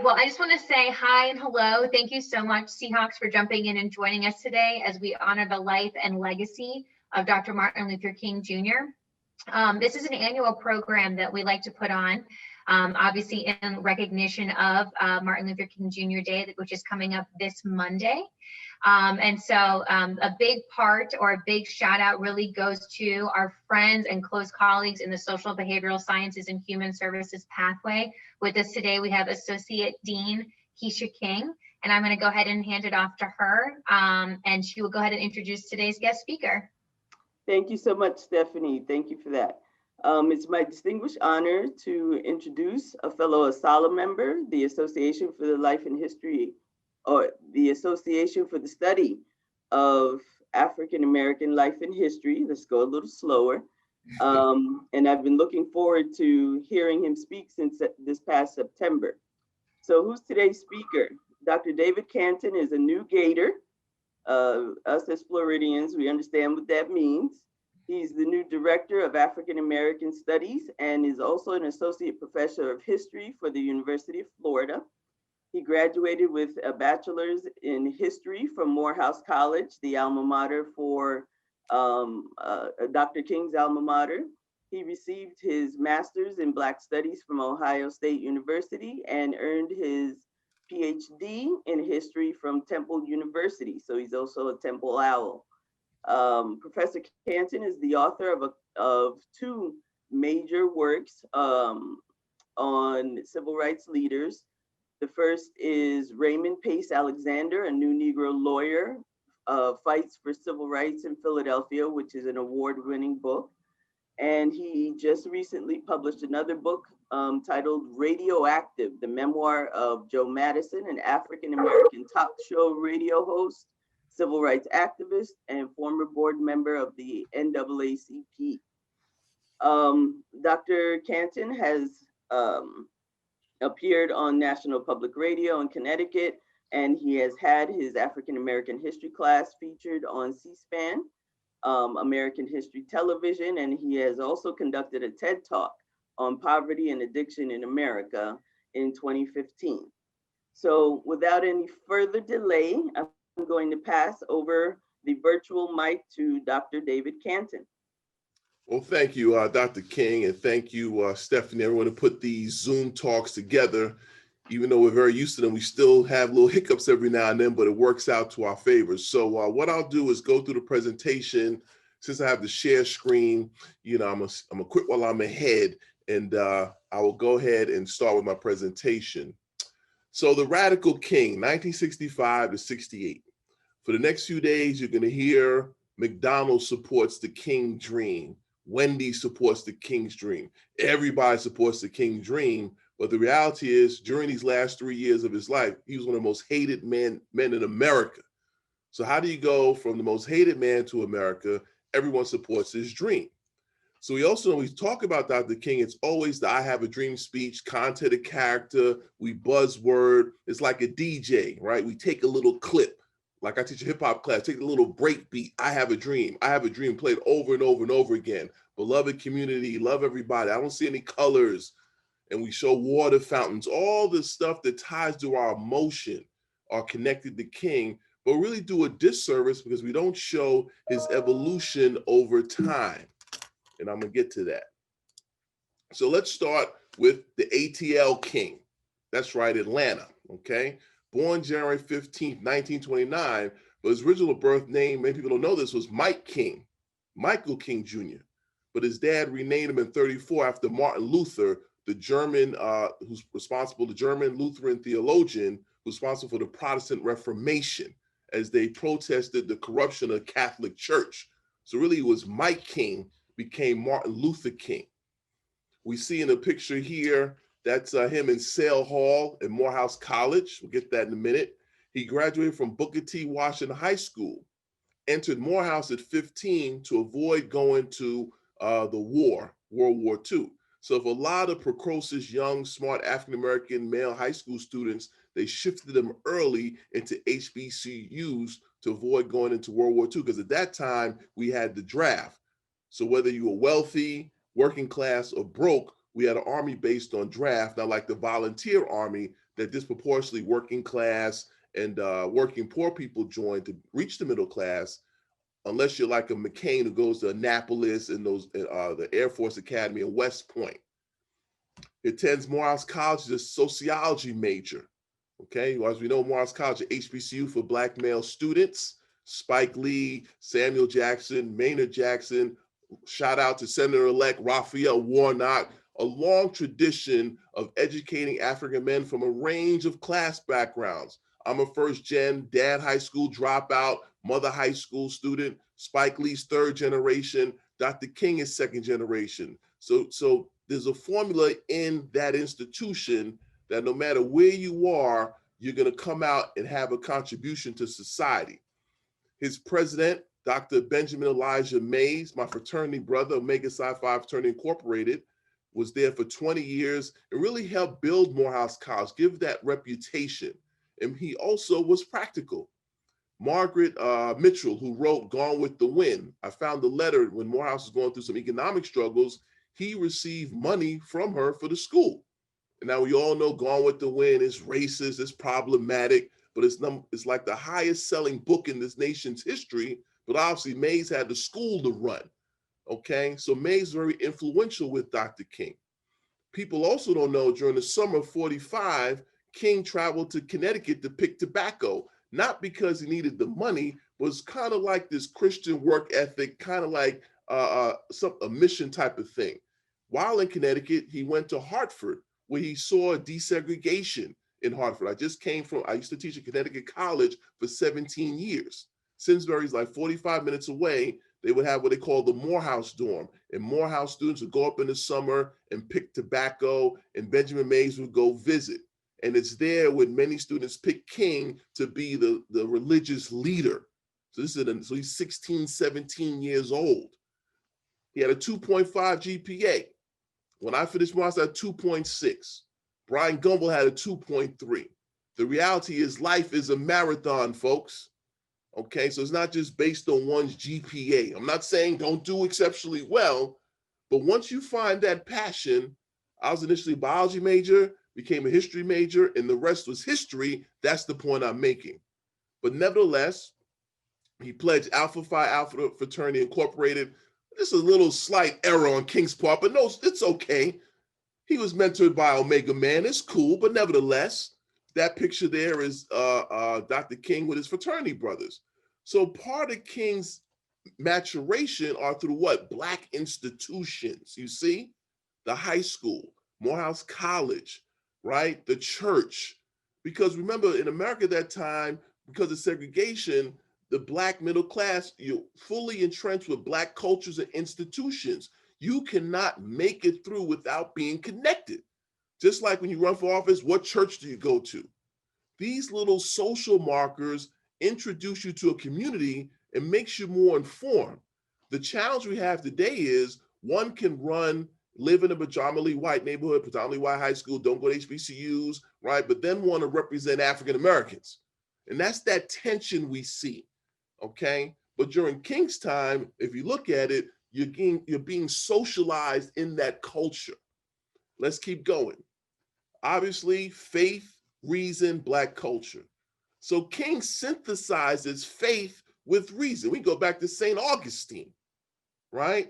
Well, I just want to say hi and hello. Thank you so much, Seahawks, for jumping in and joining us today as we honor the life and legacy of Dr. Martin Luther King Jr. This is an annual program that we like to put on, obviously in recognition of Martin Luther King Jr. Day, which is coming up this Monday. A big part or a big shout out really goes to our friends and close colleagues in the social behavioral sciences and human services pathway. With us today, we have Associate Dean Keisha King, and I'm going to go ahead and hand it off to her, and she will go ahead and introduce today's guest speaker. Thank you so much, Stephanie. Thank you for that. It's my distinguished honor to introduce a fellow ASALA member, the Association for the Life and History, or the Association for the Study of African American Life and History. Let's go a little slower. And I've been looking forward to hearing him speak since this past September. So who's today's speaker? Dr. David Canton is a new Gator. Us as Floridians, we understand what that means. He's the new Director of African American Studies and is also an Associate Professor of History for the University of Florida. He graduated with a bachelor's in history from Morehouse College, the alma mater for Dr. King's alma mater. He received his master's in Black Studies from Ohio State University and earned his PhD in history from Temple University. So he's also a Temple owl. Professor Canton is the author of two major works on civil rights leaders. The first is Raymond Pace Alexander, a new Negro lawyer, fights for civil rights in Philadelphia, which is an award-winning book. And he just recently published another book titled Radioactive, the memoir of Joe Madison, an African-American talk show radio host, civil rights activist, and former board member of the NAACP. Dr. Canton has appeared on National Public Radio in Connecticut, and he has had his African American history class featured on C-SPAN, American History Television, and he has also conducted a TED Talk on poverty and addiction in America in 2015. So without any further delay, I'm going to pass over the virtual mic to Dr. David Canton. Well, thank you, Dr. King, and thank you, Stephanie, everyone who put these Zoom talks together. Even though we're very used to them, we still have little hiccups every now and then, but it works out to our favor. So what I'll do is go through the presentation. Since I have the share screen, I'm gonna quit while I'm ahead, and I will go ahead and start with my presentation. So the Radical King, 1965 to 68. For the next few days, you're gonna hear McDonald's supports the King Dream. Wendy's supports the King's Dream. Everybody supports the King Dream. But the reality is, during these last 3 years of his life, he was one of the most hated men in America. So how do you go from the most hated man to America? Everyone supports his dream. So we also, when we talk about Dr. King, it's always the I have a dream speech, content of character, we buzzword. It's like a DJ, right? We take a little clip. Like I teach a hip hop class, take a little break beat. I have a dream, played over and over and over again. Beloved community, love everybody. I don't see any colors. And we show water fountains, all the stuff that ties to our emotion are connected to King, but really do a disservice because we don't show his evolution over time. And I'm gonna get to that. So let's start with the ATL King. That's right, Atlanta, okay? Born January 15th, 1929, but his original birth name, many people don't know this, was Mike King, Michael King Jr. But his dad renamed him in 34 after Martin Luther, the German, who's responsible, the German Lutheran theologian, who's responsible for the Protestant Reformation as they protested the corruption of the Catholic Church. So really it was Mike King became Martin Luther King. We see in the picture here, that's him in Sale Hall at Morehouse College. We'll get that in a minute. He graduated from Booker T. Washington High School, entered Morehouse at 15 to avoid going to the war, World War II. So if a lot of precocious, young, smart African-American male high school students, they shifted them early into HBCUs to avoid going into World War II, because at that time we had the draft. So whether you were wealthy, working class, or broke, we had an army based on draft, not like the volunteer army that disproportionately working class and working poor people joined to reach the middle class, unless you're like a McCain who goes to Annapolis and the Air Force Academy and West Point. He attends Morehouse College as a sociology major. Okay, well, as we know, Morehouse College, HBCU for Black male students. Spike Lee, Samuel Jackson, Maynard Jackson. Shout out to Senator-elect Raphael Warnock. A long tradition of educating African men from a range of class backgrounds. I'm a first gen, dad high school dropout, mother high school student. Spike Lee's third generation. Dr. King is second generation. So there's a formula in that institution that no matter where you are, you're going to come out and have a contribution to society. His president, Dr. Benjamin Elijah Mays, my fraternity brother, Omega Psi Phi Fraternity Incorporated, was there for 20 years and really helped build Morehouse College, give that reputation. And he also was practical. Margaret Mitchell, who wrote Gone with the Wind, I found the letter when Morehouse was going through some economic struggles. He received money from her for the school. And now we all know Gone with the Wind is racist, it's problematic, but it's like the highest selling book in this nation's history. But obviously Mays had the school to run. Okay, so Mays is very influential with Dr. King. People also don't know during the summer of =45, King traveled to Connecticut to pick tobacco, not because he needed the money, but it's kind of like this Christian work ethic, kind of like a mission type of thing. While in Connecticut, he went to Hartford, where he saw desegregation in Hartford. I used to teach at Connecticut College for 17 years. Simsbury's like 45 minutes away. They would have what they call the Morehouse dorm. And Morehouse students would go up in the summer and pick tobacco, and Benjamin Mays would go visit. And it's there when many students pick King to be the religious leader. So he's 16, 17 years old. He had a 2.5 GPA. When I finished Morehouse, I had 2.6. Brian Gumbel had a 2.3. The reality is life is a marathon, folks. Okay, so it's not just based on one's GPA. I'm not saying don't do exceptionally well, but once you find that passion, I was initially a biology major, became a history major, and the rest was history. That's the point I'm making. But nevertheless, he pledged Alpha Phi Alpha Fraternity Incorporated. Just a little slight error on King's part, but no, it's okay. He was mentored by Omega Man. It's cool, but nevertheless, that picture there is Dr. King with his fraternity brothers. So part of King's maturation are through what? Black institutions, you see? The high school, Morehouse College, right? The church. Because remember, in America at that time, because of segregation, the Black middle class, you're fully entrenched with Black cultures and institutions. You cannot make it through without being connected. Just like when you run for office, what church do you go to? These little social markers introduce you to a community and makes you more informed. The challenge we have today is one can live in a predominantly white neighborhood, predominantly white high school, don't go to HBCUs, right? But then want to represent African Americans. And that's that tension we see, okay? But during King's time, if you look at it, you're being socialized in that culture. Let's keep going. Obviously, faith, reason, Black culture. So King synthesizes faith with reason. We go back to St. Augustine, right?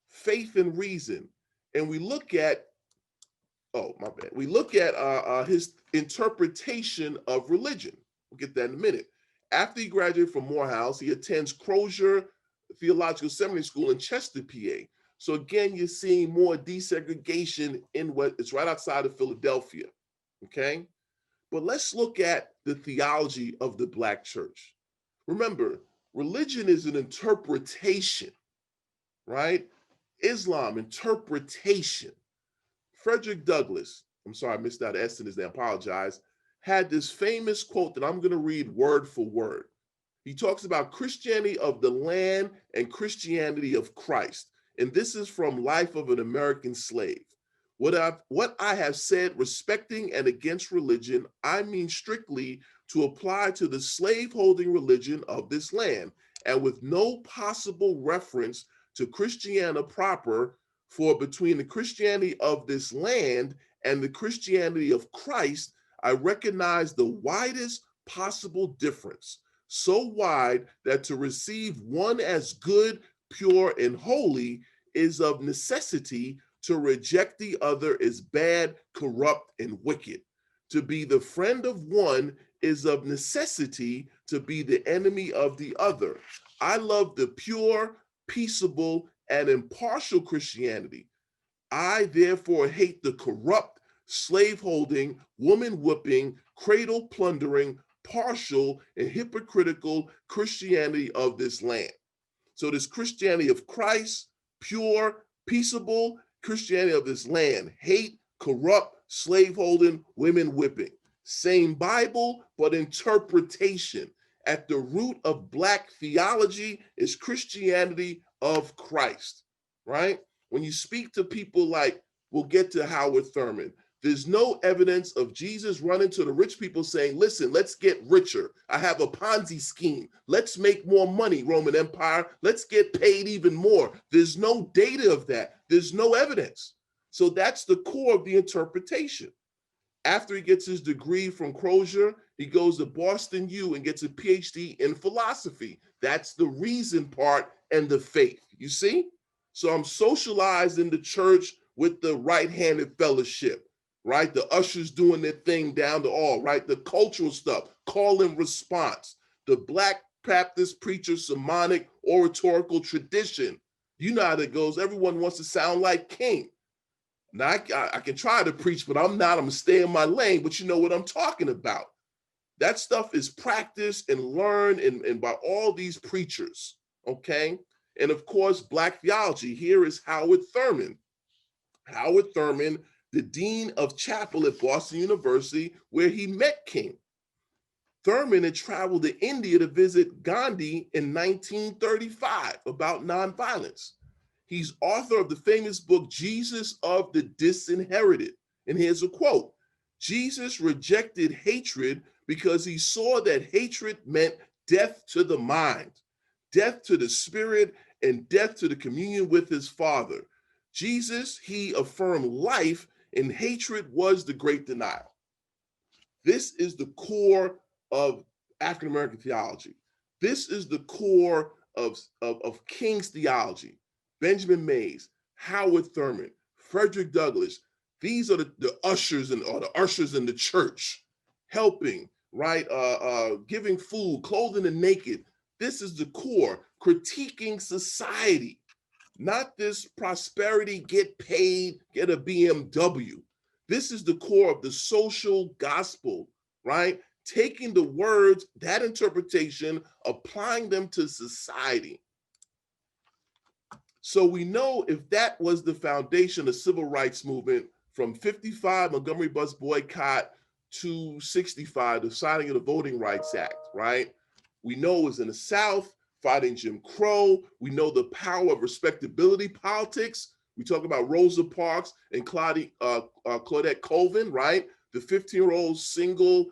Faith and reason. And we look at, we look at his interpretation of religion. We'll get that in a minute. After he graduated from Morehouse, he attends Crozier Theological Seminary School in Chester, PA. So again, you're seeing more desegregation in it's right outside of Philadelphia, okay? But let's look at the theology of the Black church. Remember, religion is an interpretation, right? Islam, interpretation. Frederick Douglass, I'm sorry, I missed out S in his name, I apologize, had this famous quote that I'm gonna read word for word. He talks about Christianity of the land and Christianity of Christ. And this is from Life of an American Slave. What I have said respecting and against religion, I mean strictly to apply to the slave-holding religion of this land, and with no possible reference to Christianity proper, For between the Christianity of this land and the Christianity of Christ, I recognize the widest possible difference, so wide that to receive one as good, pure, and holy is of necessity, to reject the other as bad, corrupt, and wicked. To be the friend of one is of necessity, to be the enemy of the other. I love the pure, peaceable, and impartial Christianity. I therefore hate the corrupt, slaveholding, woman whipping, cradle plundering, partial, and hypocritical Christianity of this land. So this Christianity of Christ, pure, peaceable Christianity of this land, hate, corrupt, slaveholding, women whipping. Same Bible, but interpretation. At the root of Black theology is Christianity of Christ, right? When you speak to people like, we'll get to Howard Thurman, there's no evidence of Jesus running to the rich people saying, listen, let's get richer. I have a Ponzi scheme. Let's make more money, Roman Empire. Let's get paid even more. There's no data of that. There's no evidence. So that's the core of the interpretation. After he gets his degree from Crozier, he goes to Boston U and gets a PhD in philosophy. That's the reason part and the faith, you see? So I'm socialized in the church with the right-handed fellowship, right? The ushers doing their thing down the hall, right? The cultural stuff, call and response, the Black Baptist preacher, sermonic, oratorical tradition. You know how that goes. Everyone wants to sound like King. Now, I can try to preach, but I'm not. I'm going to stay in my lane, but you know what I'm talking about. That stuff is practiced and learned and by all these preachers, okay? And of course, Black theology. Here is Howard Thurman. Howard Thurman, the dean of chapel at Boston University, where he met King. Thurman had traveled to India to visit Gandhi in 1935 about nonviolence. He's author of the famous book, Jesus of the Disinherited. And here's a quote: Jesus rejected hatred because he saw that hatred meant death to the mind, death to the spirit, and death to the communion with his Father. Jesus, he affirmed life, and hatred was the great denial. This is the core of African-American theology. This is the core of King's theology. Benjamin Mays, Howard Thurman, Frederick Douglass. These are the ushers and the ushers in the church, helping, right? Giving food, clothing the naked. This is the core, critiquing society, not this prosperity, get paid, get a BMW. This is the core of the social gospel, right? Taking the words, that interpretation, applying them to society. So we know if that was the foundation of the civil rights movement from 55, Montgomery bus boycott, to 65, the signing of the Voting Rights Act, right? We know it was in the South, fighting Jim Crow. We know the power of respectability politics. We talk about Rosa Parks and Claudette Colvin, right? The 15-year-old single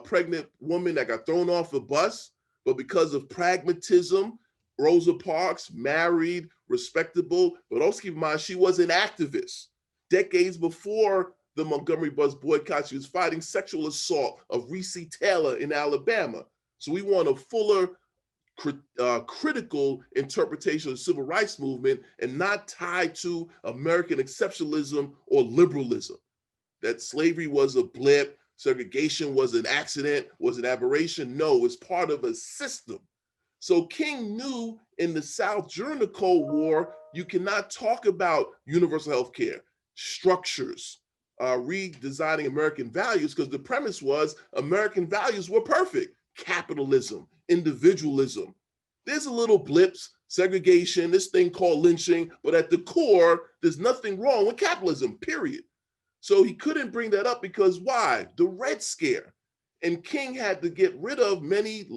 pregnant woman that got thrown off the bus, but because of pragmatism, Rosa Parks, married, respectable, but also keep in mind, she was an activist. Decades before the Montgomery bus boycott, she was fighting sexual assault of Reese Taylor in Alabama. So we want a fuller critical interpretation of the civil rights movement and not tied to American exceptionalism or liberalism. That slavery was a blip, segregation was an accident, was an aberration. No, it's part of a system. So King knew in the South during the Cold War, you cannot talk about universal health care, structures, redesigning American values, because the premise was American values were perfect. Capitalism, individualism. There's a little blips, segregation, this thing called lynching, but at the core, there's nothing wrong with capitalism, period. So he couldn't bring that up because why? The Red Scare. And King had to get rid of many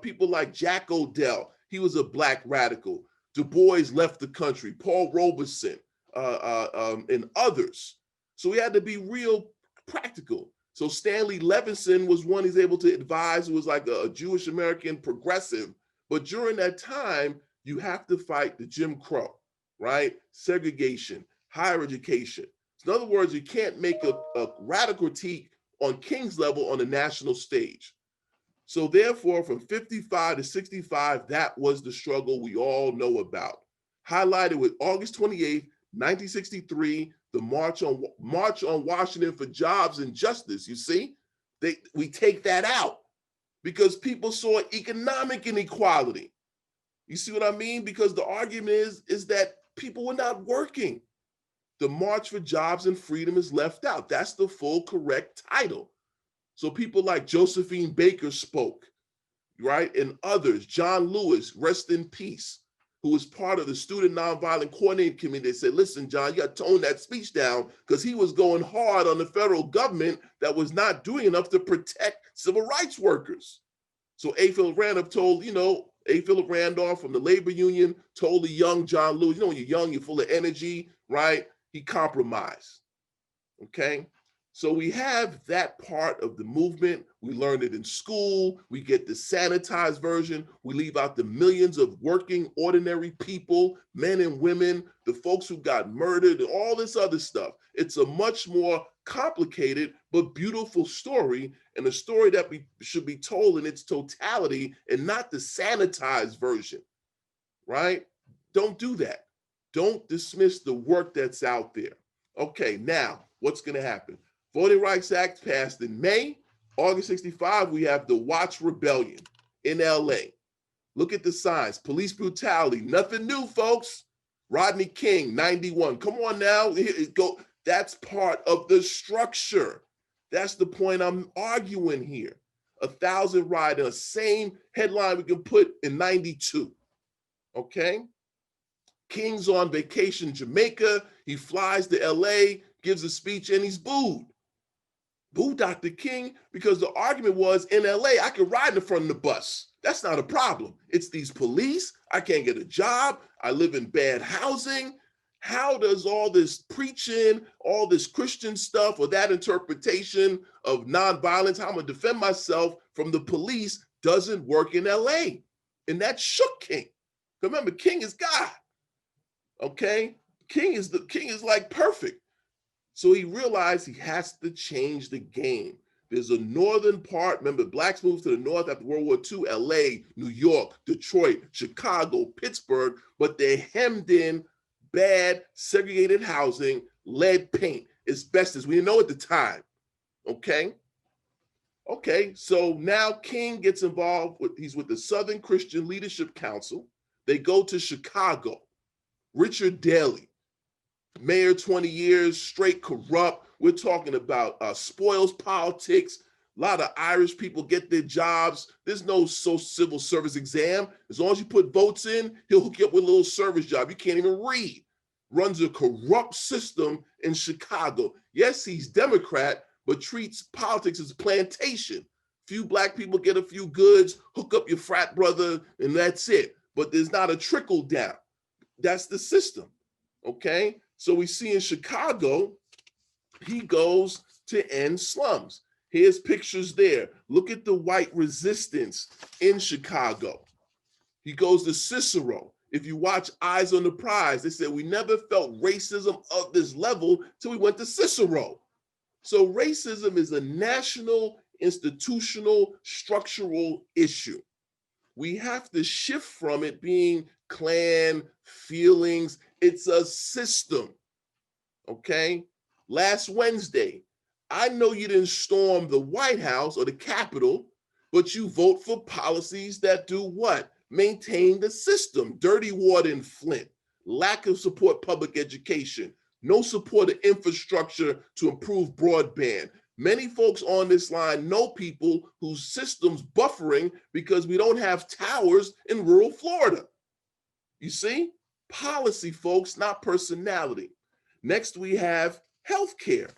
people like Jack Odell. He was a Black radical. Du Bois left the country, Paul Robeson, and others. So he had to be real practical. So Stanley Levinson was one he's able to advise, who was like a Jewish American progressive. But during that time, you have to fight the Jim Crow, right? Segregation, higher education. In other words, you can't make a radical critique on King's level on the national stage. So therefore, from 55 to 65, that was the struggle we all know about. Highlighted with August 28th, 1963, the March on Washington for Jobs and Justice. You see, we take that out because people saw economic inequality. You see what I mean? Because the argument is that people were not working. The March for Jobs and Freedom is left out. That's the full correct title. So people like Josephine Baker spoke, right? And others, John Lewis, rest in peace, who was part of the Student Nonviolent Coordinating Committee. They said, listen, John, you got to tone that speech down because he was going hard on the federal government that was not doing enough to protect civil rights workers. So A. Philip Randolph told, A. Philip Randolph from the labor union told the young John Lewis, when you're young, you're full of energy, right? He compromised, okay? So we have that part of the movement. We learned it in school. We get the sanitized version. We leave out the millions of working, ordinary people, men and women, the folks who got murdered, and all this other stuff. It's a much more complicated but beautiful story, and a story that should be told in its totality and not the sanitized version, right? Don't do that. Don't dismiss the work that's out there. Okay, now what's going to happen? Voting Rights Act passed in May. August 65, we have the Watch Rebellion in LA. Look at the signs. Police brutality, nothing new, folks. Rodney King, 91. Come on now, go. That's part of the structure. That's the point I'm arguing here. 1,000 rioting, the same headline we can put in 92, okay? King's on vacation, Jamaica. He flies to LA, gives a speech, and he's booed. Boo Dr. King, because the argument was in LA, I could ride in the front of the bus. That's not a problem. It's these police. I can't get a job. I live in bad housing. How does all this preaching, all this Christian stuff, or that interpretation of nonviolence, how I'm gonna defend myself from the police, doesn't work in LA? And that shook King. Remember, King is God. Okay? King is like perfect. So he realized he has to change the game. There's a northern part. Remember, blacks moved to the north after World War II, LA, New York, Detroit, Chicago, Pittsburgh, but they're hemmed in bad segregated housing, lead paint, asbestos. We didn't know at the time, okay? Okay, so now King gets involved he's with the Southern Christian Leadership Council. They go to Chicago. Richard Daley, mayor 20 years, straight corrupt. We're talking about spoils politics. A lot of Irish people get their jobs. There's no civil service exam. As long as you put votes in, he'll hook you up with a little service job. You can't even read. Runs a corrupt system in Chicago. Yes, he's Democrat, but treats politics as a plantation. Few black people get a few goods, hook up your frat brother, and that's it. But there's not a trickle down. That's the system, okay? So we see in Chicago, he goes to end slums. Here's pictures there. Look at the white resistance in Chicago. He goes to Cicero. If you watch Eyes on the Prize, they said we never felt racism of this level till we went to Cicero. So racism is a national, institutional, structural issue. We have to shift from it being clan, feelings. It's a system, okay? Last Wednesday, I know you didn't storm the White House or the Capitol, but you vote for policies that do what? Maintain the system. Dirty water in Flint, lack of support public education, no support of infrastructure to improve broadband. Many folks on this line know people whose system's buffering because we don't have towers in rural Florida. You see? Policy, folks, not personality. Next, we have healthcare.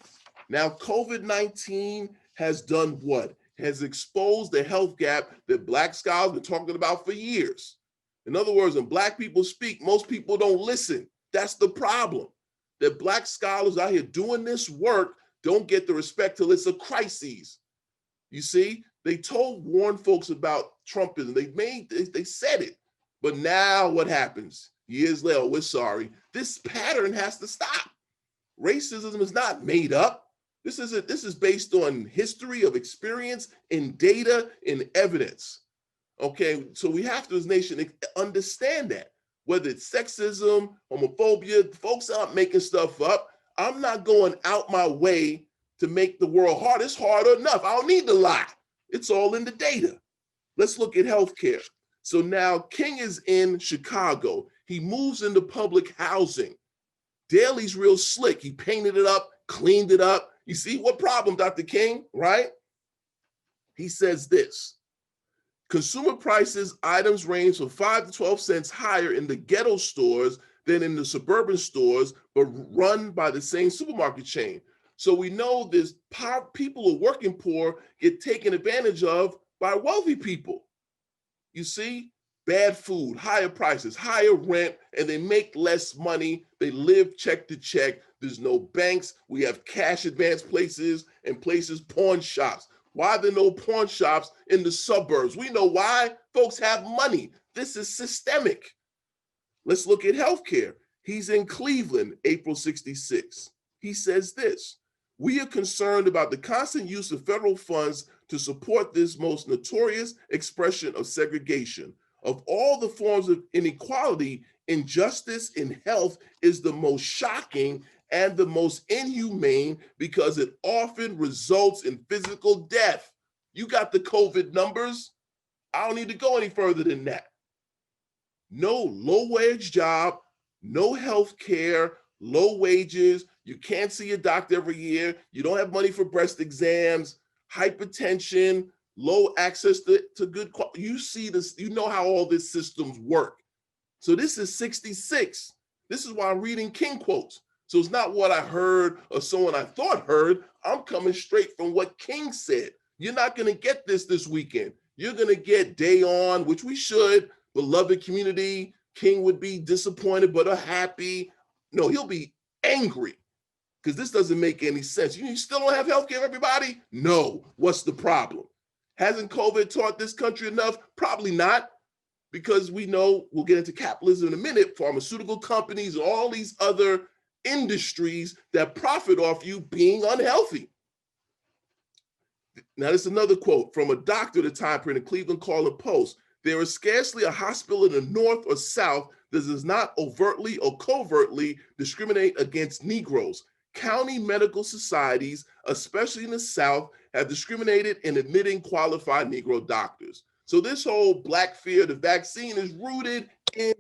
Now, COVID-19 has done what? Has exposed the health gap that Black scholars have been talking about for years. In other words, when Black people speak, most people don't listen. That's the problem. That Black scholars out here doing this work don't get the respect till it's a crisis. You see, they warned folks about Trumpism. They said it. But now what happens? Years later, we're sorry. This pattern has to stop. Racism is not made up. This is based on history of experience and data and evidence. Okay, so we have to, as a nation, understand that. Whether it's sexism, homophobia, folks aren't making stuff up. I'm not going out my way to make the world hard. It's hard enough. I don't need to lie. It's all in the data. Let's look at healthcare. So now King is in Chicago. He moves into public housing. Daley's real slick. He painted it up, cleaned it up. You see what problem, Dr. King, right? He says this: consumer prices items range from 5 to 12 cents higher in the ghetto stores than in the suburban stores, but run by the same supermarket chain. So we know this people who are working poor get taken advantage of by wealthy people. You see, bad food, higher prices, higher rent, and they make less money. They live check to check. There's no banks. We have cash advance places and places, pawn shops. Why are there no pawn shops in the suburbs? We know why. Folks have money. This is systemic. Let's look at healthcare. He's in Cleveland, April 66. He says this: we are concerned about the constant use of federal funds to support this most notorious expression of segregation. Of all the forms of inequality, injustice in health is the most shocking and the most inhumane because it often results in physical death. You got the COVID numbers. I don't need to go any further than that. No low-wage job, no health care, low wages. You can't see a doctor every year. You don't have money for breast exams, hypertension, low access to good quality. You see this, you know how all these systems work. So this is 66. This is why I'm reading King quotes. So it's not what I heard or someone I thought heard. I'm coming straight from what King said. You're not going to get this weekend. You're going to get Day On, which we should, beloved community. King would be disappointed but happy. No, he'll be angry because this doesn't make any sense. You still don't have healthcare, everybody? No. What's the problem? Hasn't COVID taught this country enough? Probably not, because we know, we'll get into capitalism in a minute, pharmaceutical companies and all these other industries that profit off you being unhealthy. Now, this is another quote from a doctor at the time period in Cleveland Call Post. There is scarcely a hospital in the North or South that does not overtly or covertly discriminate against Negroes. County medical societies, especially in the South, have discriminated in admitting qualified Negro doctors. So this whole Black fear of the vaccine is rooted in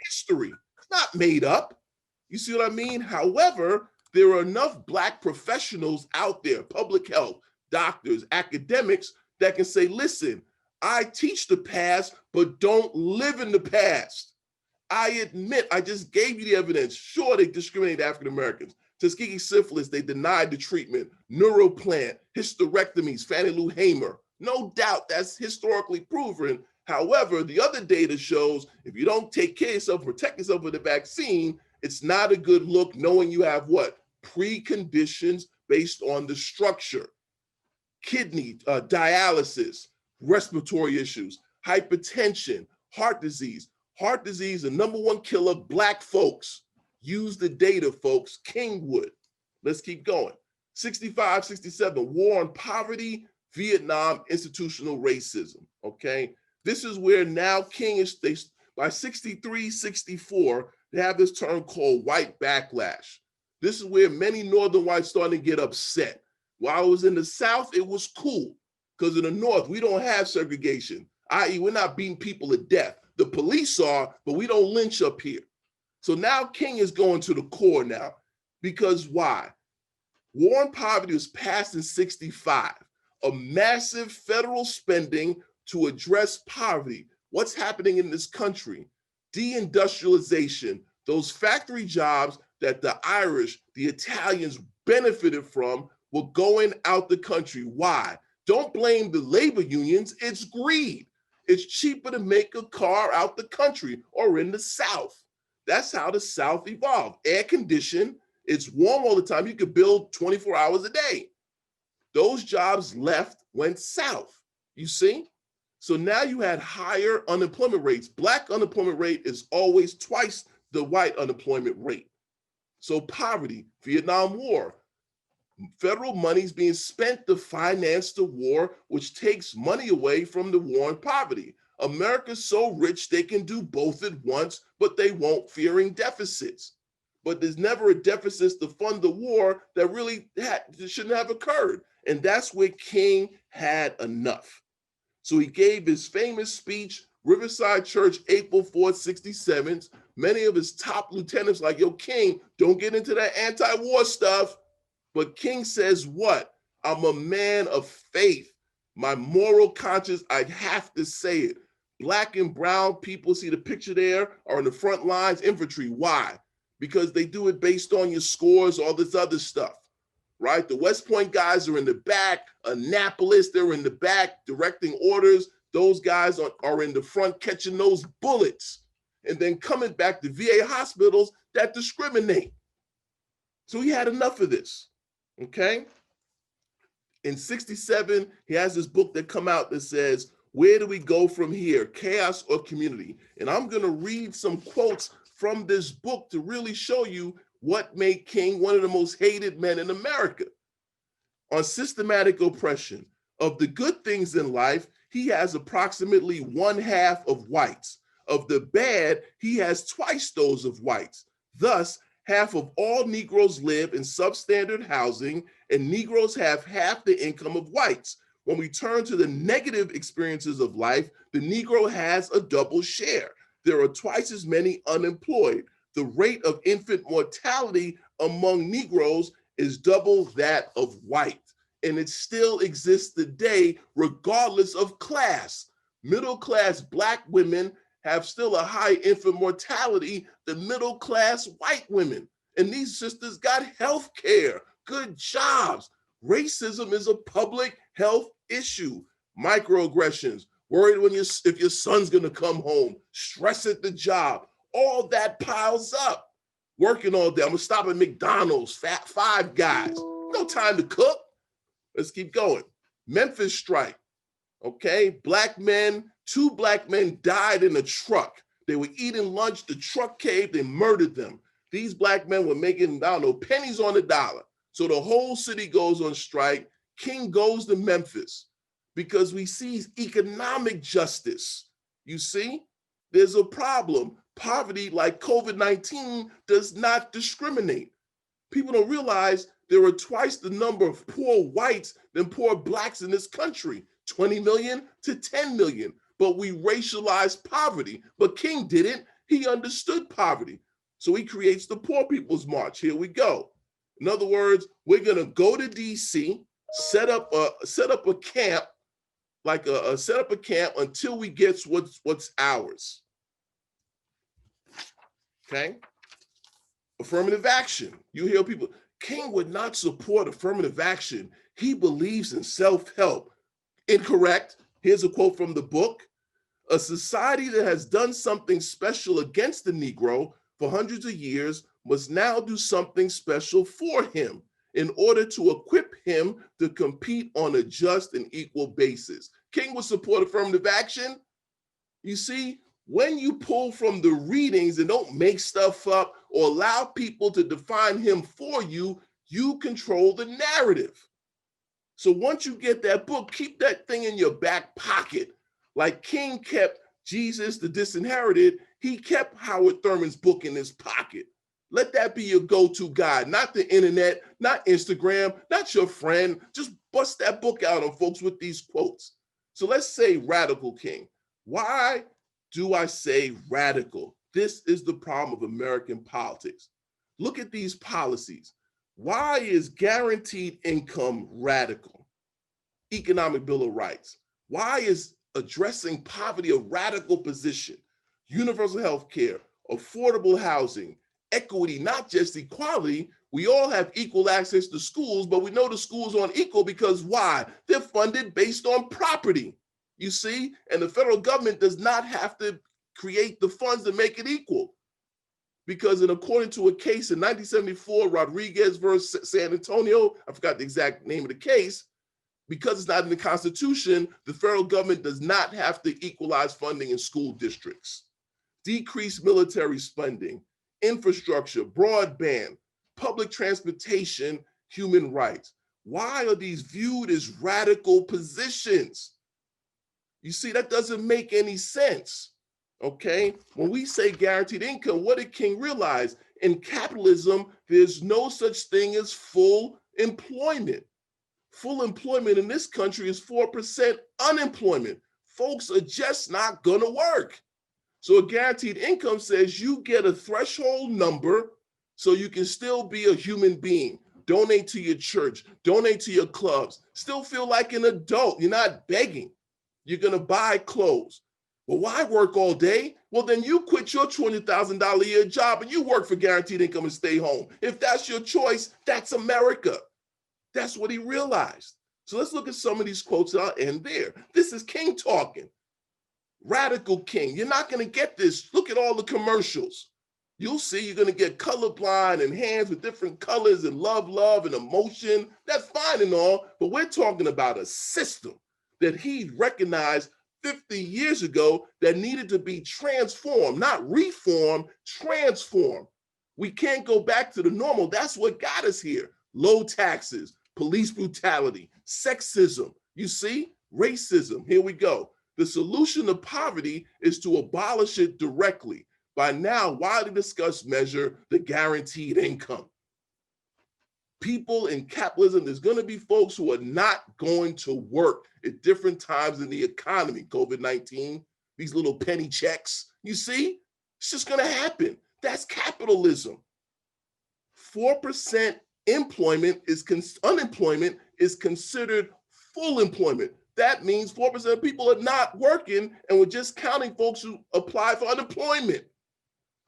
history. It's not made up. You see what I mean? However, there are enough Black professionals out there, public health, doctors, academics, that can say, listen, I teach the past, but don't live in the past. I admit, I just gave you the evidence. Sure, they discriminate African Americans. Tuskegee syphilis, they denied the treatment. Neuroplant, hysterectomies, Fannie Lou Hamer. No doubt that's historically proven. However, the other data shows if you don't take care of yourself, protect yourself with the vaccine, it's not a good look knowing you have what? Preconditions based on the structure. Kidney, dialysis, respiratory issues, hypertension, heart disease. Heart disease, the number one killer, Black folks. Use the data, folks. Kingwood. Let's keep going. 65, 67, war on poverty, Vietnam, institutional racism, okay? This is where now King is, by 63, 64, they have this term called white backlash. This is where many Northern whites starting to get upset. While I was in the South, it was cool, because in the North, we don't have segregation, i.e. we're not beating people to death. The police are, but we don't lynch up here. So now King is going to the core now, because why? War on poverty was passed in 65, a massive federal spending to address poverty. What's happening in this country? Deindustrialization, those factory jobs that the Irish, the Italians benefited from were going out the country. Why? Don't blame the labor unions, it's greed. It's cheaper to make a car out the country or in the South. That's how the South evolved. Air conditioned, it's warm all the time. You could build 24 hours a day. Those jobs left, went south, you see? So now you had higher unemployment rates. Black unemployment rate is always twice the white unemployment rate. So poverty, Vietnam War, federal money's being spent to finance the war, which takes money away from the war and poverty. America's so rich they can do both at once, but they won't, fearing deficits. But there's never a deficit to fund the war that really shouldn't have occurred. And that's where King had enough. So he gave his famous speech, Riverside Church, April 4th, 67. Many of his top lieutenants like, yo, King, don't get into that anti-war stuff. But King says what? I'm a man of faith. My moral conscience, I have to say it. Black and brown people, see the picture there, are in the front lines, infantry. Why? Because they do it based on your scores, all this other stuff, right? The West Point guys are in the back. Annapolis, they're in the back directing orders. Those guys are in the front catching those bullets and then coming back to VA hospitals that discriminate. So he had enough of this, okay? In 67, he has this book that come out that says, where do we go from here, chaos or community? And I'm gonna read some quotes from this book to really show you what made King one of the most hated men in America. On systematic oppression, of the good things in life, he has approximately 1/2 of whites. Of the bad, he has twice those of whites. Thus, half of all Negroes live in substandard housing, and Negroes have half the income of whites. When we turn to the negative experiences of life, the Negro has a double share. There are twice as many unemployed. The rate of infant mortality among Negroes is double that of white. And it still exists today, regardless of class. Middle-class Black women have still a high infant mortality than middle-class white women. And these sisters got health care, good jobs. Racism is a public health issue. Microaggressions, worried if your son's gonna come home, stress at the job, all that piles up. Working all day, I'm gonna stop at McDonald's, Five Guys, no time to cook. Let's keep going. Memphis Strike, okay? Two black men died in a truck. They were eating lunch, the truck caved, they murdered them. These black men were making, I don't know, pennies on the dollar. So the whole city goes on strike. King goes to Memphis because we see economic justice. You see, there's a problem. Poverty, like COVID-19, does not discriminate. People don't realize there are twice the number of poor whites than poor Blacks in this country, 20 million to 10 million. But we racialize poverty. But King didn't. He understood poverty. So he creates the Poor People's March. Here we go. In other words, we're gonna go to DC, set up a camp, set up a camp until we get what's ours. Okay? Affirmative action. You hear people, King would not support affirmative action. He believes in self-help. Incorrect. Here's a quote from the book. A society that has done something special against the Negro for hundreds of years must now do something special for him in order to equip him to compete on a just and equal basis. King would support affirmative action. You see, when you pull from the readings and don't make stuff up or allow people to define him for you, you control the narrative. So once you get that book, keep that thing in your back pocket. Like King kept Jesus the Disinherited, he kept Howard Thurman's book in his pocket. Let that be your go-to guide, not the internet, not Instagram, not your friend. Just bust that book out on folks with these quotes. So let's say radical King. Why do I say radical? This is the problem of American politics. Look at these policies. Why is guaranteed income radical? Economic Bill of Rights. Why is addressing poverty a radical position? Universal health care, affordable housing, equity, not just equality. We all have equal access to schools, but we know the schools aren't equal because why? They're funded based on property, you see? And the federal government does not have to create the funds to make it equal. Because according to a case in 1974, Rodriguez versus San Antonio, I forgot the exact name of the case, because it's not in the Constitution, the federal government does not have to equalize funding in school districts. Decrease military spending, infrastructure, broadband, public transportation, human rights. Why are these viewed as radical positions? You see, that doesn't make any sense, okay? When we say guaranteed income, what did King realize? In capitalism, there's no such thing as full employment. Full employment in this country is 4% unemployment. Folks are just not gonna work. So a guaranteed income says you get a threshold number so you can still be a human being. Donate to your church, donate to your clubs, still feel like an adult. You're not begging. You're gonna buy clothes. Well, why work all day? Well, then you quit your $200,000 a year job and you work for guaranteed income and stay home. If that's your choice, that's America. That's what he realized. So let's look at some of these quotes and I'll end there. This is King talking. Radical King. You're not going to get this. Look at all the commercials. You'll see you're going to get colorblind and hands with different colors and love, and emotion. That's fine and all, but we're talking about a system that he recognized 50 years ago that needed to be transformed, not reformed, transformed. We can't go back to the normal. That's what got us here. Low taxes, police brutality, sexism, you see, racism. Here we go. The solution to poverty is to abolish it directly. By now, widely discussed measure, the guaranteed income. People in capitalism, there's going to be folks who are not going to work at different times in the economy. COVID-19, these little penny checks, you see, it's just going to happen. That's capitalism. 4% unemployment is considered full employment. That means 4% of people are not working, and we're just counting folks who apply for unemployment.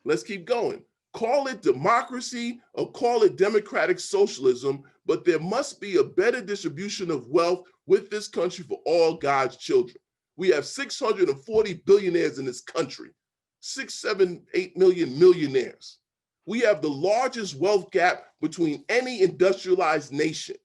Let's keep going. Call it democracy or call it democratic socialism, but there must be a better distribution of wealth with this country for all God's children. We have 640 billionaires in this country, 6, 7, 8 million millionaires. We have the largest wealth gap between any industrialized nation.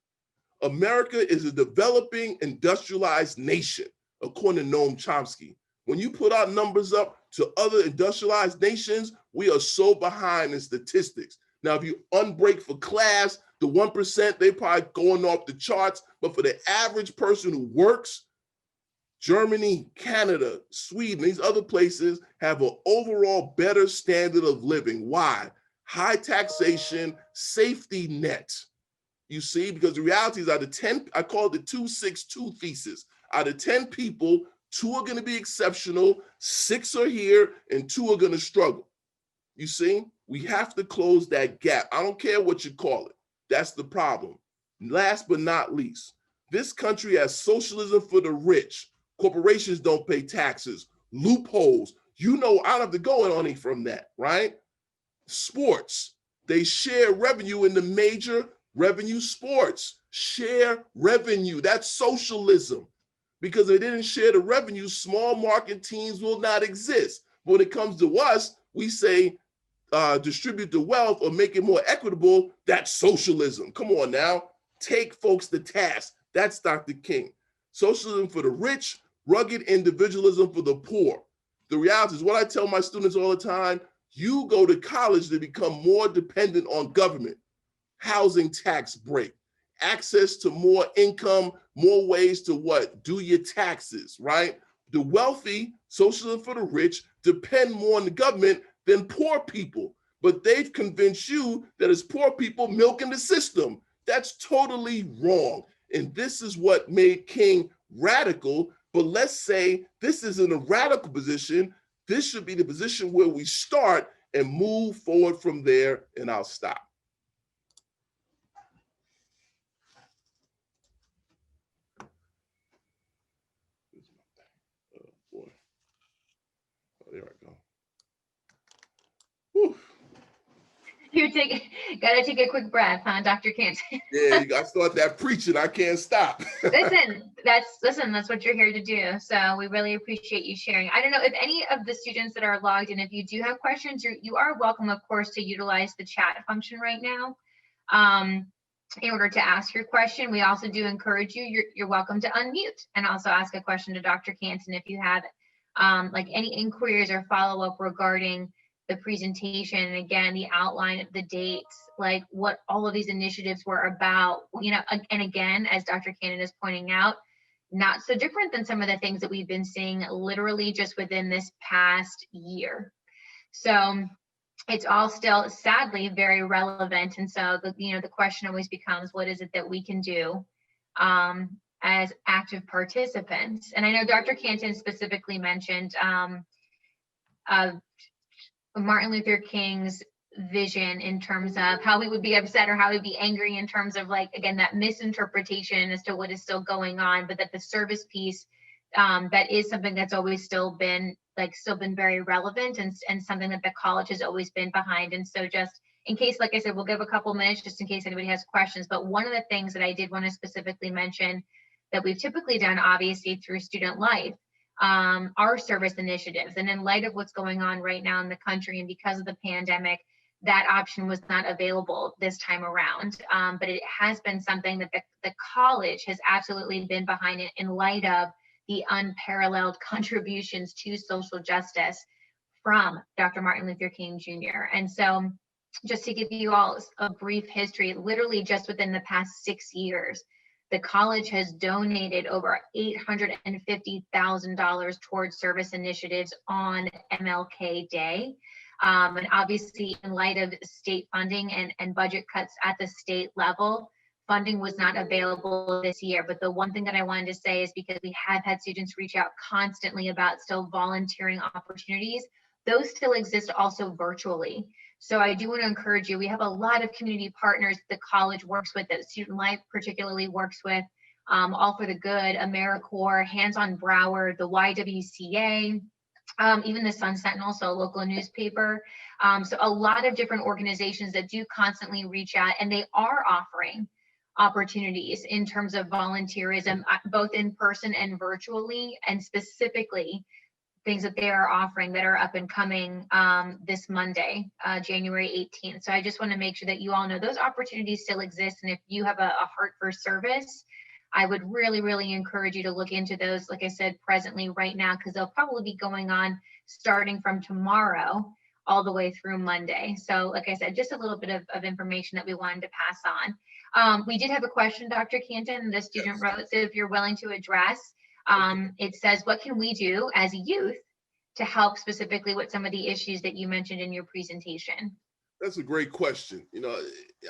America is a developing industrialized nation, according to Noam Chomsky. When you put our numbers up to other industrialized nations, we are so behind in statistics. Now, if you unbreak for class, the 1%, they probably going off the charts, but for the average person who works, Germany, Canada, Sweden, these other places have an overall better standard of living. Why? High taxation, safety net. You see, because the reality is out of 10, I call it the 262 thesis. Out of 10 people, 2 are going to be exceptional, 6 are here, and 2 are going to struggle. You see, we have to close that gap. I don't care what you call it. That's the problem. Last but not least, this country has socialism for the rich. Corporations don't pay taxes, loopholes. You know, I don't have to go on any from that, right? Sports, they share revenue in the major revenue sports. Share revenue, that's socialism. Because if they didn't share the revenue, small market teams will not exist. But when it comes to us, we say distribute the wealth or make it more equitable. That's socialism. Come on now, take folks to task. That's Dr. King. Socialism for the rich, rugged individualism for the poor. The reality is what I tell my students all the time, you go to college to become more dependent on government. Housing tax break, access to more income, more ways to what? Do your taxes, right? The wealthy, socialism for the rich, depend more on the government than poor people. But they've convinced you that it's poor people milking the system. That's totally wrong. And this is what made King radical. But let's say this isn't a radical position. This should be the position where we start and move forward from there. And I'll stop. There I go. Whew. Gotta take a quick breath, huh, Dr. Canton? Yeah, I start that preaching. I can't stop. Listen, that's what you're here to do. So we really appreciate you sharing. I don't know if any of the students that are logged in, if you do have questions, you are welcome, of course, to utilize the chat function right now in order to ask your question. We also do encourage you, you're welcome to unmute and also ask a question to Dr. Canton if you have like any inquiries or follow-up regarding the presentation, and again, the outline of the dates, like what all of these initiatives were about, and again, as Dr. Canton is pointing out, not so different than some of the things that we've been seeing literally just within this past year. So it's all still sadly very relevant. And so the question always becomes, what is it that we can do as active participants? And I know Dr. Canton specifically mentioned Martin Luther King's vision in terms of how we would be upset or how we'd be angry in terms of, like, again, that misinterpretation as to what is still going on, but that the service piece, that is something that's always still been very relevant and something that the college has always been behind. And so just in case, like I said, we'll give a couple minutes just in case anybody has questions. But one of the things that I did want to specifically mention that we've typically done, obviously, through Student Life, our service initiatives. And in light of what's going on right now in the country and because of the pandemic, that option was not available this time around. But it has been something that the college has absolutely been behind it in light of the unparalleled contributions to social justice from Dr. Martin Luther King Jr. And so just to give you all a brief history, literally just within the past 6 years, the college has donated over $850,000 towards service initiatives on MLK Day. And obviously, in light of state funding and budget cuts at the state level, funding was not available this year. But the one thing that I wanted to say is, because we have had students reach out constantly about still volunteering opportunities, those still exist also virtually. So I do want to encourage you. We have a lot of community partners the college works with, that Student Life particularly works with, All for the Good, AmeriCorps, Hands on Broward, the YWCA, even the Sun Sentinel, so a local newspaper. So a lot of different organizations that do constantly reach out, and they are offering opportunities in terms of volunteerism, both in person and virtually, and specifically things that they are offering that are up and coming this Monday, January 18th. So I just want to make sure that you all know those opportunities still exist. And if you have a heart for service, I would really, really encourage you to look into those, like I said, presently right now, because they'll probably be going on starting from tomorrow all the way through Monday. So like I said, just a little bit of information that we wanted to pass on. We did have a question, Dr. Canton, the student wrote, so if you're willing to address. It says, what can we do as a youth to help specifically with some of the issues that you mentioned in your presentation? That's a great question.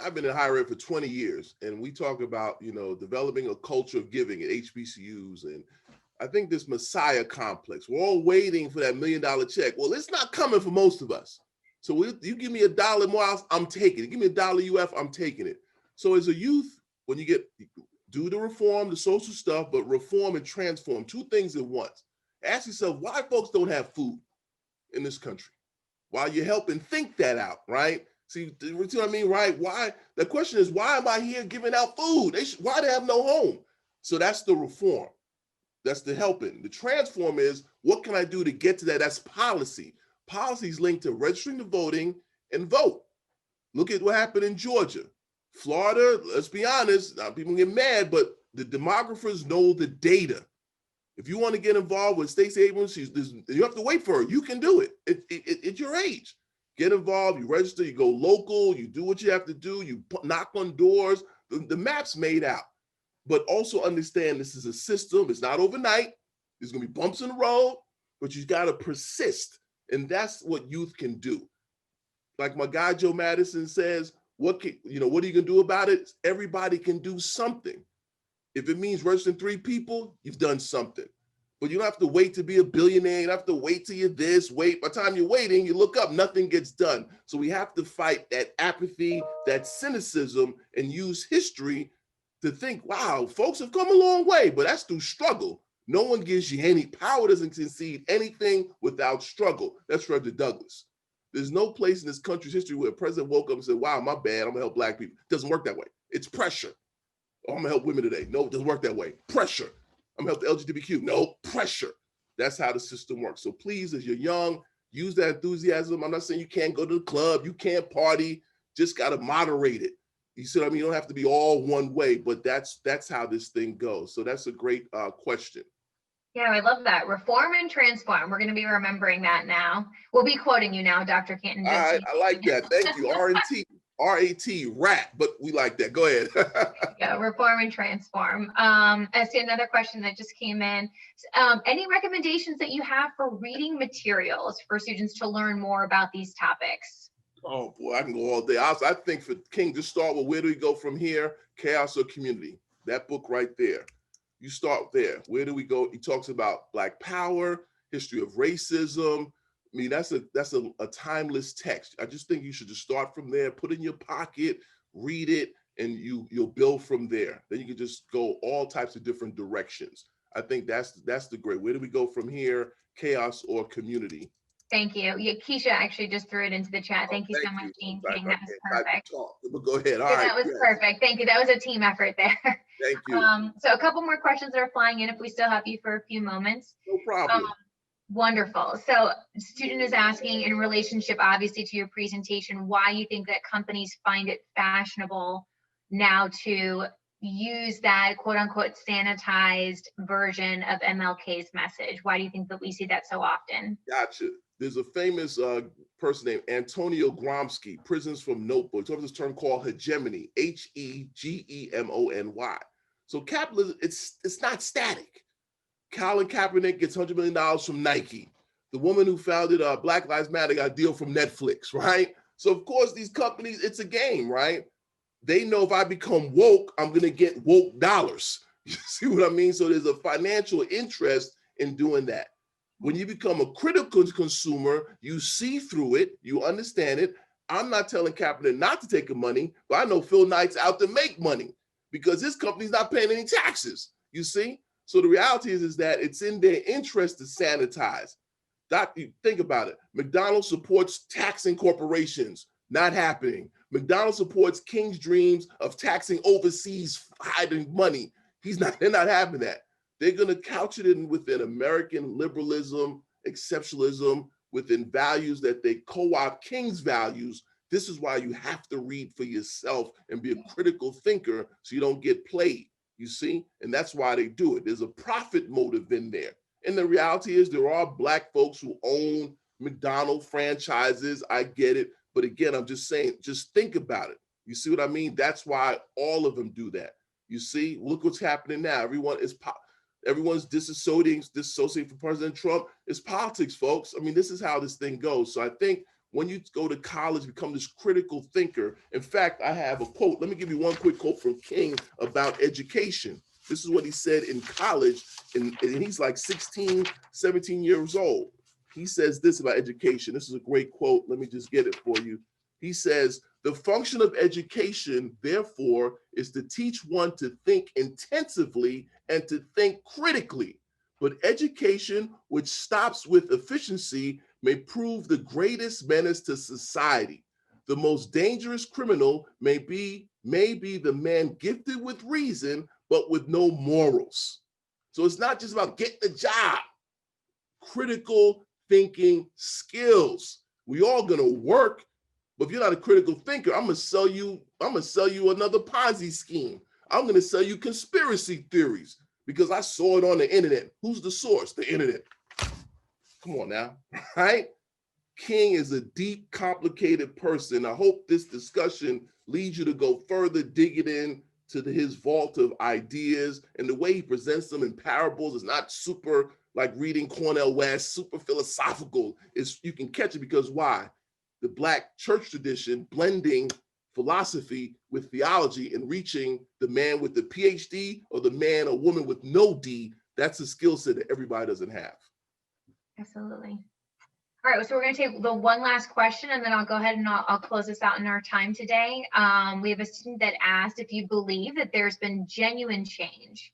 I've been in higher ed for 20 years, and we talk about, developing a culture of giving at HBCUs. And I think this Messiah complex, we're all waiting for that $1 million check. Well, it's not coming for most of us. So you give me $1 more, I'm taking it. Give me $1 UF, I'm taking it. So as a youth, when you do the reform, the social stuff, but reform and transform, two things at once. Ask yourself, why folks don't have food in this country? While you're helping think that out, right? See what I mean, right? Why? The question is, why am I here giving out food? Why they have no home? So that's the reform. That's the helping. The transform is, what can I do to get to that? That's policy. Policy is linked to registering to voting and vote. Look at what happened in Georgia. Florida, let's be honest, people get mad, but the demographers know the data. If you want to get involved with Stacey Abrams, you have to wait for her. You can do it. At your age. Get involved, you register, you go local, you do what you have to do, you knock on doors. The map's made out. But also understand this is a system. It's not overnight. There's going to be bumps in the road, but you got to persist. And that's what youth can do. Like my guy, Joe Madison, says, what are you going to do about it? Everybody can do something. If it means registering 3 people, you've done something. But you don't have to wait to be a billionaire. You don't have to wait till you're this, wait. By the time you're waiting, you look up, nothing gets done. So we have to fight that apathy, that cynicism, and use history to think, wow, folks have come a long way, but that's through struggle. No one gives you any power, doesn't concede anything without struggle. That's Frederick Douglass. There's no place in this country's history where a president woke up and said, wow, my bad, I'm gonna help Black people. It doesn't work that way. It's pressure. Oh, I'm gonna help women today. No, it doesn't work that way. Pressure. I'm gonna help the LGBTQ. No, pressure. That's how the system works. So please, as you're young, use that enthusiasm. I'm not saying you can't go to the club, you can't party, just gotta moderate it. You see what I mean? You don't have to be all one way, but that's how this thing goes. So that's a great question. Yeah, I love that. Reform and transform. We're going to be remembering that now. We'll be quoting you now, Dr. Canton. All Just right, I like that. Thank you. R&T, R-A-T, rat, but we like that. Go ahead. Yeah, reform and transform. I see another question that just came in. Any recommendations that you have for reading materials for students to learn more about these topics? Oh boy, I can go all day. I think for King, just start with where do we go from here? Chaos or Community? That book right there. You start there. Where do we go? He talks about Black power, history of racism. I mean, that's a timeless text. I just think you should just start from there, put it in your pocket, read it, and you'll build from there. Then you can just go all types of different directions. I think that's the great. Where do we go from here? Chaos or Community? Thank you. Yeah, Keisha actually just threw it into the chat. Thank you so much, Dean King. That was perfect. But go ahead. All Yeah, right. that was perfect. Thank you. That was a team effort there. Thank you. So a couple more questions that are flying in if we still have you for a few moments. No problem. Wonderful. So student is asking in relationship, obviously, to your presentation, why you think that companies find it fashionable now to use that quote unquote sanitized version of MLK's message. Why do you think that we see that so often? Gotcha. There's a famous person named Antonio Gramsci, Prisons from Notebooks. He talks this term called hegemony, Hegemony. So capitalism, it's not static. Colin Kaepernick gets $100 million from Nike. The woman who founded Black Lives Matter got a deal from Netflix, right? So of course these companies, it's a game, right? They know if I become woke, I'm gonna get woke dollars. You see what I mean? So there's a financial interest in doing that. When you become a critical consumer, you see through it, you understand it. I'm not telling Kaepernick not to take the money, but I know Phil Knight's out to make money because his company's not paying any taxes, you see? So the reality is that it's in their interest to sanitize. Think about it. McDonald's supports taxing corporations, not happening. McDonald's supports King's dreams of taxing overseas, hiding money. They're not having that. They're gonna couch it in within American liberalism, exceptionalism, within values that they co-opt King's values. This is why you have to read for yourself and be a critical thinker so you don't get played. You see, and that's why they do it. There's a profit motive in there. And the reality is there are Black folks who own McDonald's franchises. I get it. But again, I'm just saying, just think about it. You see what I mean? That's why all of them do that. You see, look what's happening now. Everyone's disassociating from President Trump. It's politics, folks. I mean, this is how this thing goes. So I think when you go to college, become this critical thinker. In fact, I have a quote. Let me give you one quick quote from King about education. This is what he said in college, and he's like 16, 17 years old. He says this about education. This is a great quote. Let me just get it for you. He says, "The function of education, therefore, is to teach one to think intensively and to think critically. But education which stops with efficiency may prove the greatest menace to society. The most dangerous criminal may be the man gifted with reason, but with no morals." So it's not just about getting a job. Critical thinking skills. We all gonna work, but if you're not a critical thinker, I'm gonna sell you another Ponzi scheme. I'm gonna sell you conspiracy theories because I saw it on the internet. Who's the source? The internet. Come on now, right? King is a deep, complicated person. I hope this discussion leads you to go further digging in to his vault of ideas, and the way he presents them in parables is not super like reading Cornel West, super philosophical. You can catch it because why? The Black church tradition blending philosophy with theology and reaching the man with the PhD or the man or woman with no D. That's a skill set that everybody doesn't have. Absolutely. All right, so we're going to take the one last question, and then I'll go ahead and I'll close this out in our time today. We have a student that asked if you believe that there's been genuine change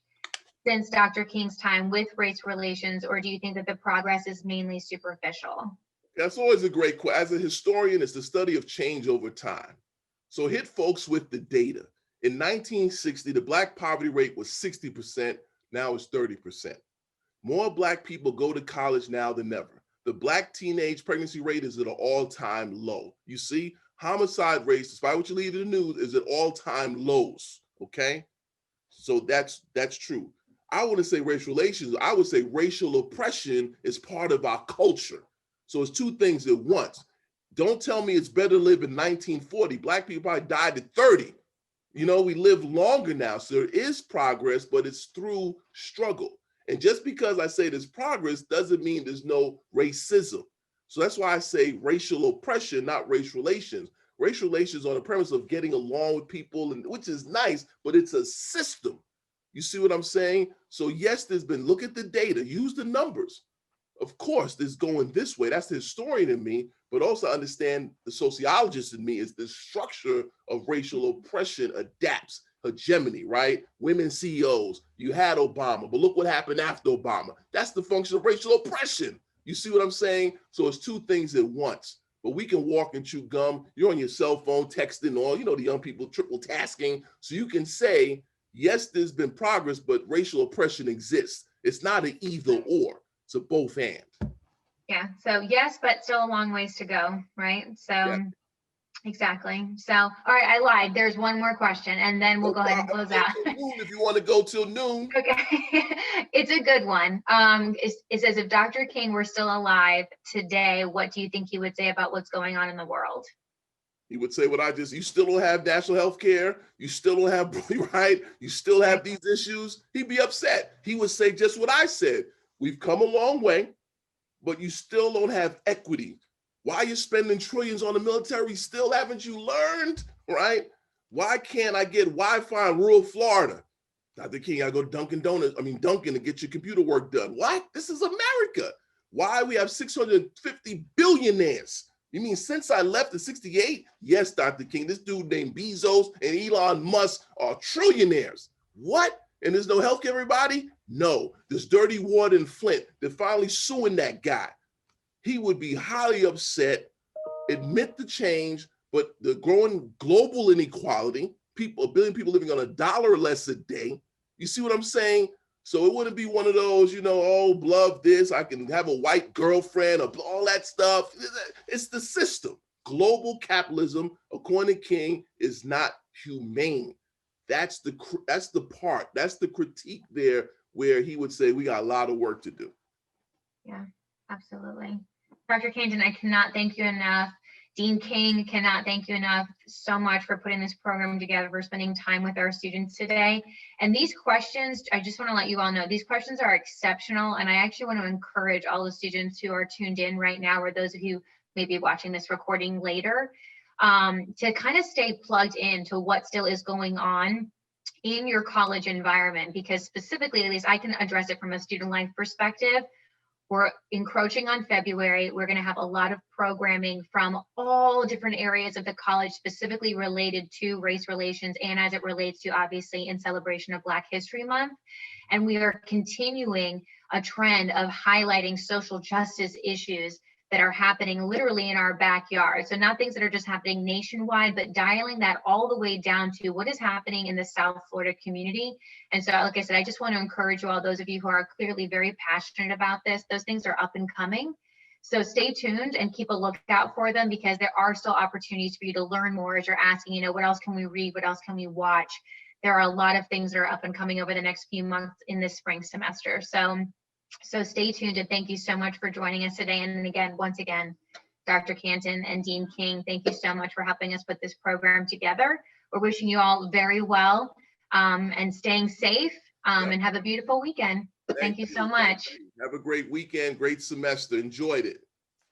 since Dr. King's time with race relations, or do you think that the progress is mainly superficial? That's always a great question. As a historian, it's the study of change over time. So hit folks with the data. In 1960, the Black poverty rate was 60%, now it's 30%. More Black people go to college now than ever. The Black teenage pregnancy rate is at an all-time low. You see, homicide rates, despite what you read in the news, is at all-time lows, okay? So that's true. I wouldn't say racial relations. I would say racial oppression is part of our culture. So it's two things at once. Don't tell me it's better to live in 1940. Black people probably died at 30. You know, we live longer now. So there is progress, but it's through struggle. And just because I say there's progress doesn't mean there's no racism. So that's why I say racial oppression, not race relations. Racial relations on the premise of getting along with people, and which is nice, but it's a system. You see what I'm saying? So yes, there's been, look at the data, use the numbers. Of course, it's going this way. That's the historian in me, but also understand the sociologist in me is the structure of racial oppression adapts hegemony, right? Women CEOs, you had Obama, but look what happened after Obama. That's the function of racial oppression. You see what I'm saying? So it's two things at once. But we can walk and chew gum. You're on your cell phone, texting, all, you know, the young people triple tasking. So you can say, yes, there's been progress, but racial oppression exists. It's not an either or, it's a both and. Yeah, so yes, but still a long ways to go, right? So yeah. Exactly. So, all right, I lied. There's one more question, and then we'll go ahead and close out. If you want to go till noon. Okay, it's a good one. It says, if Dr. King were still alive today, what do you think he would say about what's going on in the world? He would say you still don't have national health care. You still don't have, right? You still have these issues. He'd be upset. He would say just what I said. We've come a long way, but you still don't have equity. Why are you spending trillions on the military still? Haven't you learned, right? Why can't I get Wi-Fi in rural Florida? Dr. King, I go to Dunkin' to get your computer work done. What? This is America. Why we have 650 billionaires? You mean since I left in 68? Yes, Dr. King, this dude named Bezos and Elon Musk are trillionaires. What? And there's no healthcare, everybody? No, there's dirty water in Flint. They're finally suing that guy. He would be highly upset, admit the change, but the growing global inequality, a billion people living on $1 or less a day. You see what I'm saying? So it wouldn't be one of those, oh, love this, I can have a white girlfriend, or all that stuff. It's the system. Global capitalism, according to King, is not humane. That's the critique there where he would say we got a lot of work to do. Yeah, absolutely. Dr. Canton, I cannot thank you enough. Dean King, cannot thank you enough so much for putting this program together, for spending time with our students today. And these questions, I just want to let you all know, these questions are exceptional. And I actually want to encourage all the students who are tuned in right now, or those of you may be watching this recording later, to kind of stay plugged into what still is going on in your college environment, because specifically, at least I can address it from a student life perspective. We're encroaching on February. We're going to have a lot of programming from all different areas of the college, specifically related to race relations, and as it relates to, obviously, in celebration of Black History Month. And we are continuing a trend of highlighting social justice issues that are happening literally in our backyard. So not things that are just happening nationwide, but dialing that all the way down to what is happening in the South Florida community. And so, like I said, I just want to encourage you all, those of you who are clearly very passionate about this, those things are up and coming. So stay tuned and keep a lookout for them, because there are still opportunities for you to learn more as you're asking, what else can we read? What else can we watch? There are a lot of things that are up and coming over the next few months in this spring semester. So stay tuned, and thank you so much for joining us today. And again, once again, Dr. Canton and Dean King, thank you so much for helping us put this program together. We're wishing you all very well and staying safe and have a beautiful weekend. Thank you so much. Have a great weekend, great semester. Enjoyed it.